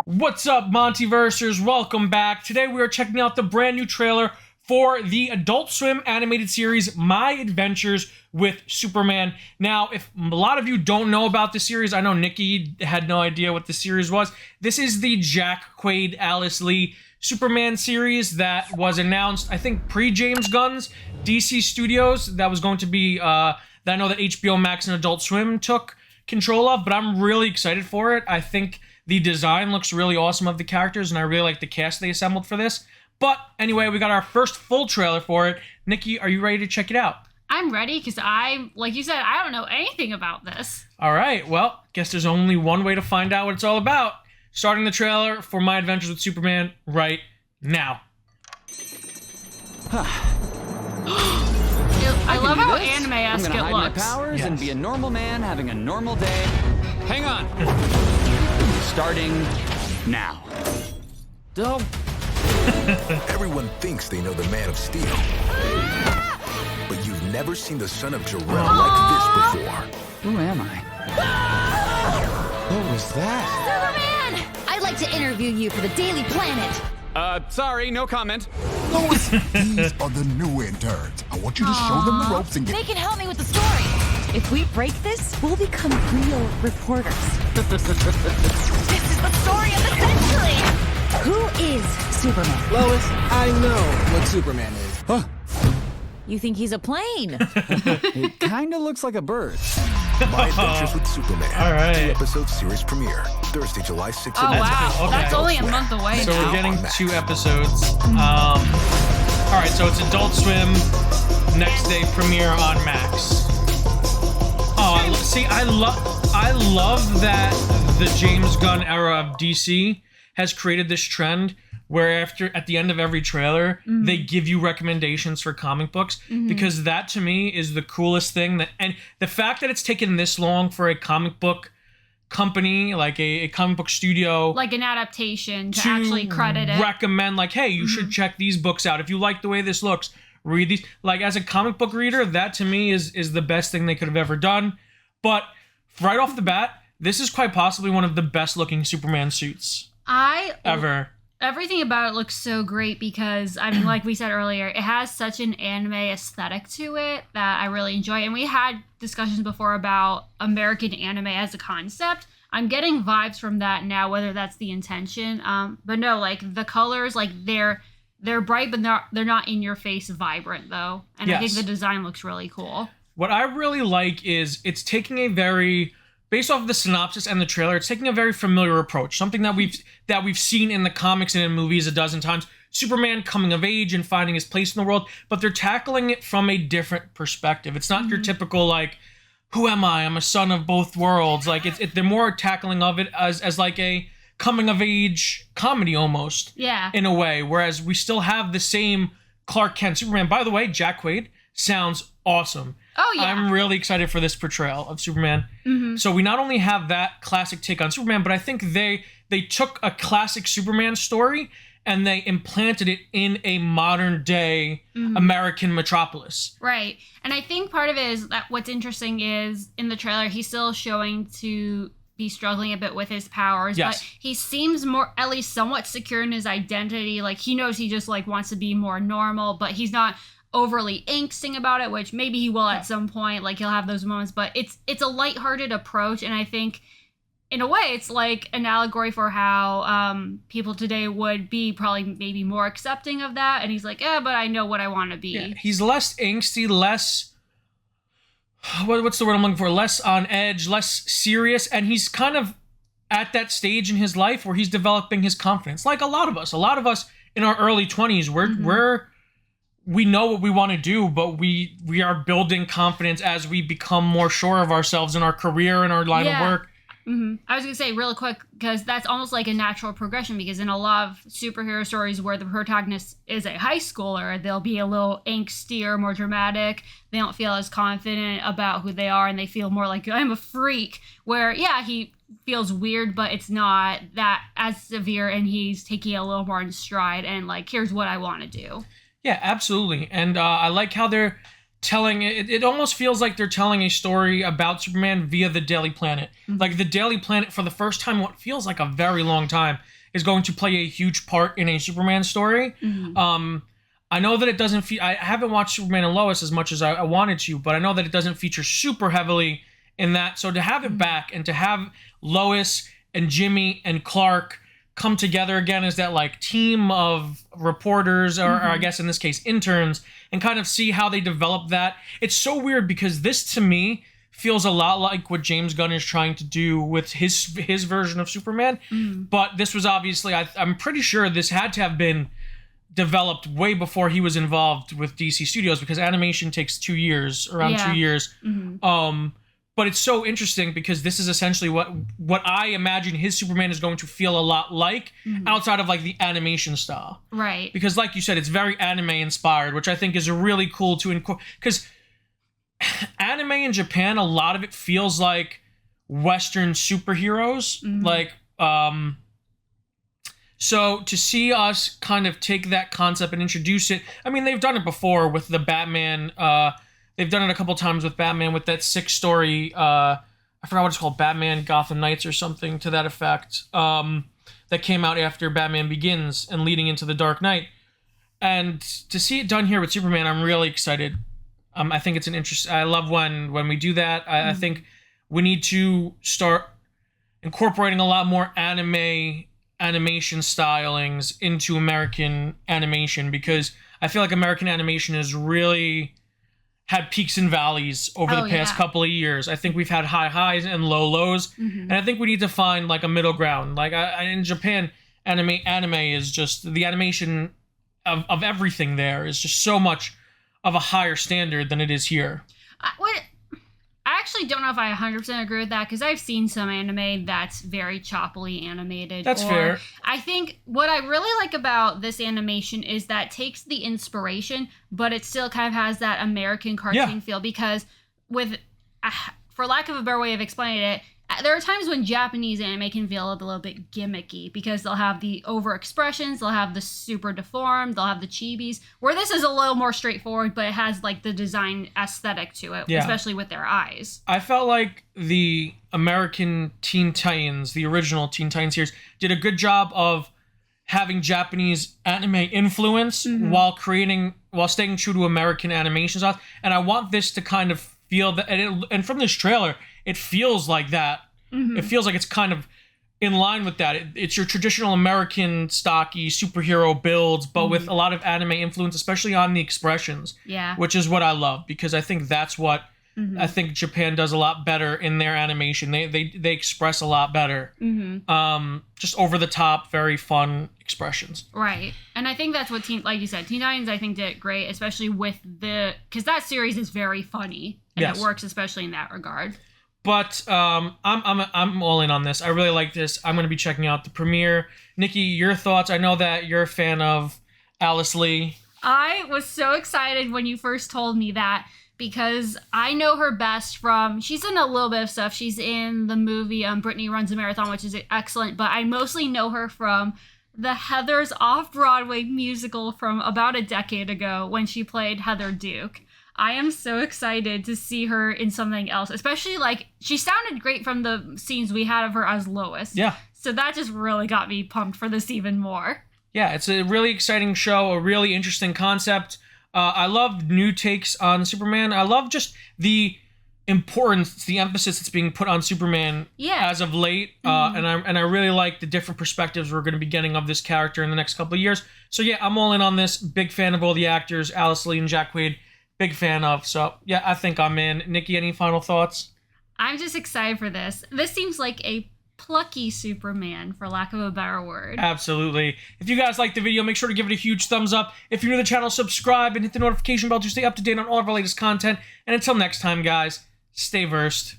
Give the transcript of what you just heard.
What's up, MontyVersers? Welcome back. Today we are checking out the brand new trailer for the Adult Swim animated series, My Adventures with Superman. Now, if a lot of you don't know about the series, I know Nicki had no idea what the series was. This is the Jack Quaid, Alice Lee Superman series that was announced, I think, pre-James Gunn's DC Studios. That was going to be, that I know that HBO Max and Adult Swim took control of, but I'm really excited for it. I think the design looks really awesome of the characters, and I really like the cast they assembled for this. But anyway, we got our first full trailer for it. Nicki, are you ready to check it out? I'm ready because like you said, I don't know anything about this. All right, well, guess there's only one way to find out what it's all about. Starting the trailer for My Adventures with Superman right now. I love how anime-esque it looks. I'm gonna hide my powers and be a normal man having a normal day. Hang on. Starting now. Oh. Everyone thinks they know the Man of Steel. But you've never seen the son of Jor-El like this before. Who am I? What was that? Superman! I'd like to interview you for the Daily Planet. Sorry, no comment. Lois, these are the new interns. I want you to show them the ropes and They can help me with the story. If we break this, we'll become real reporters. This is the story of the century! Who is Superman? Lois, I know what Superman is. Huh? You think he's a plane? It kinda looks like a bird. My Adventures with Superman. All right. 2-episode series premiere. Thursday, July 6th. Oh, wow. Okay. That's only a month away So now. we're getting 2 episodes. All right, so it's Adult Swim, next day premiere on Max. Oh, I love that the James Gunn era of DC has created this trend where at the end of every trailer, they give you recommendations for comic books, because that to me is the coolest thing. And the fact that it's taken this long for a comic book company, like a comic book studio, like an adaptation to actually credit it. Recommend, like, hey, you should check these books out. If you like the way this looks, read these. Like, as a comic book reader, that to me is the best thing they could have ever done. But right off the bat, this is quite possibly one of the best looking Superman suits ever. Everything about it looks so great because, I mean, like we said earlier, it has such an anime aesthetic to it that I really enjoy. And we had discussions before about American anime as a concept. I'm getting vibes from that now, whether that's the intention. But no, like the colors, like they're bright, but they're not in your face vibrant though. And I think the design looks really cool. What I really like is it's taking a very, based off of the synopsis and the trailer, it's taking a very familiar approach, something that we've seen in the comics and in movies a dozen times. Superman coming of age and finding his place in the world, but they're tackling it from a different perspective. It's not your typical, like, who am I? I'm a son of both worlds. Like, they're more tackling of it as like a coming of age comedy almost. Yeah. In a way, whereas we still have the same Clark Kent Superman. By the way, Jack Quaid sounds awesome. Oh, yeah. I'm really excited for this portrayal of Superman. So we not only have that classic take on Superman, but I think they took a classic Superman story and they implanted it in a modern day American metropolis. Right. And I think part of it is that what's interesting is in the trailer, he's still showing to be struggling a bit with his powers, but he seems more, at least somewhat secure in his identity. Like, he knows he just, like, wants to be more normal, but he's not overly angsting about it, which maybe he will at some point. Like, he'll have those moments, but it's a lighthearted approach, and I think in a way it's like an allegory for how people today would be probably maybe more accepting of that, and he's like, but I know what I want to be. Yeah, he's less angsty, less, what's the word I'm looking for, less on edge, less serious, and he's kind of at that stage in his life where he's developing his confidence. Like a lot of us in our early 20s, we know what we want to do, but we are building confidence as we become more sure of ourselves in our career and our line of work. I was going to say real quick, because that's almost like a natural progression, because in a lot of superhero stories where the protagonist is a high schooler, they'll be a little angstier, more dramatic. They don't feel as confident about who they are, and they feel more like, I'm a freak, where, he feels weird, but it's not that as severe, and he's taking it a little more in stride, and like, here's what I want to do. Yeah, absolutely. And I like how they're telling it. It almost feels like they're telling a story about Superman via the Daily Planet. Like the Daily Planet, for the first time, what feels like a very long time, is going to play a huge part in a Superman story. I know that it doesn't I haven't watched Superman and Lois as much as I wanted to, but I know that it doesn't feature super heavily in that. So to have it back and to have Lois and Jimmy and Clark come together again as that like team of reporters or I guess in this case interns, and kind of see how they develop that. It's so weird because this to me feels a lot like what James Gunn is trying to do with his version of Superman. But this was obviously, I'm pretty sure this had to have been developed way before he was involved with DC Studios, because animation takes 2 years, around 2 years. But it's so interesting because this is essentially what I imagine his Superman is going to feel a lot like, outside of like the animation style. Right. Because like you said, it's very anime inspired, which I think is really cool to incorporate. Because anime in Japan, a lot of it feels like Western superheroes. Like, so to see us kind of take that concept and introduce it, I mean, they've done it before with the Batman. They've done it a couple times with Batman with that 6-story, I forgot what it's called, Batman Gotham Knights or something to that effect, that came out after Batman Begins and leading into The Dark Knight. And to see it done here with Superman, I'm really excited. I think it's an interest. I love when we do that. I think we need to start incorporating a lot more animation stylings into American animation, because I feel like American animation has really had peaks and valleys over the past couple of years. I think we've had high highs and low lows, and I think we need to find like a middle ground. Like in Japan, anime is just the animation of everything there is just so much of a higher standard than it is here. I actually don't know if I 100% agree with that, because I've seen some anime that's very choppily animated. That's fair. I think what I really like about this animation is that it takes the inspiration, but it still kind of has that American cartoon feel, because with, for lack of a better way of explaining it, there are times when Japanese anime can feel a little bit gimmicky, because they'll have the over expressions, they'll have the super deformed, they'll have the chibis, where this is a little more straightforward, but it has like the design aesthetic to it, especially with their eyes. I felt like the American Teen Titans, the original Teen Titans series, did a good job of having Japanese anime influence while staying true to American animation styles. And I want this to kind of feel that, and from this trailer, it feels like that. It feels like it's kind of in line with that. It's your traditional American stocky superhero builds, but with a lot of anime influence, especially on the expressions. Yeah. Which is what I love, because I think that's what I think Japan does a lot better in their animation. They express a lot better. Just over the top, very fun expressions. Right. And I think that's what like you said, Teen Titans I think did great, especially with because that series is very funny, and it works especially in that regard. But I'm all in on this. I really like this. I'm going to be checking out the premiere. Nicki, your thoughts? I know that you're a fan of Alice Lee. I was so excited when you first told me that, because I know her best from, she's in a little bit of stuff. She's in the movie Brittany Runs a Marathon, which is excellent. But I mostly know her from the Heathers Off-Broadway musical from about a decade ago when she played Heather Duke. I am so excited to see her in something else, especially like she sounded great from the scenes we had of her as Lois. Yeah. So that just really got me pumped for this even more. Yeah, it's a really exciting show, a really interesting concept. I love new takes on Superman. I love just the importance, the emphasis that's being put on Superman as of late. And I really like the different perspectives we're going to be getting of this character in the next couple of years. So yeah, I'm all in on this. Big fan of all the actors, Alice Lee and Jack Quaid. Big fan of. So, yeah, I think I'm in. Nicki, any final thoughts? I'm just excited for this. This seems like a plucky Superman, for lack of a better word. Absolutely. If you guys liked the video, make sure to give it a huge thumbs up. If you're new to the channel, subscribe and hit the notification bell to stay up to date on all of our latest content. And until next time, guys, stay versed.